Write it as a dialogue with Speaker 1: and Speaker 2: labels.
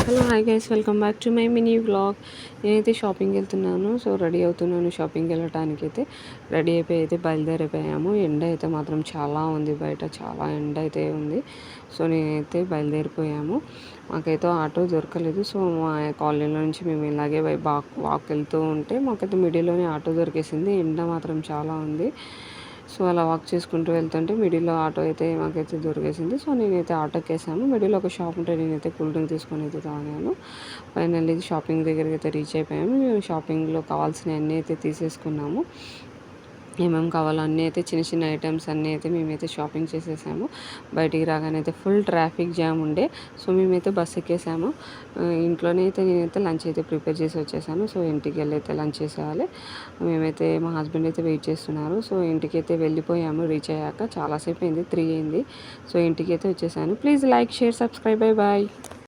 Speaker 1: Hello hi guys, welcome back to my mini vlog. నేనైతే షాపింగ్కి వెళ్తున్నాను. సో రెడీ అవుతున్నాను షాపింగ్కి వెళ్ళటానికి. అయితే రెడీ అయిపోయి అయితే బయలుదేరిపోయాము. ఎండ అయితే మాత్రం చాలా ఉంది, బయట చాలా ఎండ అయితే ఉంది. సో నేనైతే బయలుదేరిపోయాము. మాకైతే ఆటో దొరకలేదు. సో మా కాలనీలో నుంచి మేము ఇలాగే వాక్ వెళ్తూ ఉంటే మాకైతే మిడిల్లోనే ఆటో దొరికేసింది. ఎండ మాత్రం చాలా ఉంది. సో అలా వాక్ చేసుకుంటూ వెళ్తుంటే మిడిల్లో ఆటో అయితే మాకైతే దొరికేసింది. సో నేనైతే ఆటోకి వేసాను. మిడిల్లో ఒక షాప్ ఉంటే నేనైతే కూల్ డ్రింక్ తీసుకొని అయితే తాగాను. ఫైనల్లీ షాపింగ్ దగ్గరికి అయితే రీచ్ అయిపోయాము. మేము షాపింగ్లో కావాల్సినవి అన్నీ అయితే తీసేసుకున్నాము. ఏమేమి కావాలో అన్నీ అయితే చిన్న చిన్న ఐటమ్స్ అన్నీ అయితే మేమైతే షాపింగ్ చేసేసాము. బయటికి రాగానే అయితే ఫుల్ ట్రాఫిక్ జామ్ ఉండే. సో మేమైతే బస్ ఎక్కేసాము. ఇంట్లోనే అయితే నేనైతే లంచ్ అయితే ప్రిపేర్ చేసి వచ్చేసాను. సో ఇంటికి వెళ్ళి అయితే లంచ్ చేసేయాలి. మేమైతే మా హస్బెండ్ అయితే వెయిట్ చేస్తున్నారు. సో ఇంటికి అయితే వెళ్ళిపోయాము. రీచ్ అయ్యాక చాలాసేపు అయింది, 3 అయింది. సో ఇంటికి అయితే వచ్చేసాను. Please like, share, subscribe. Bye bye.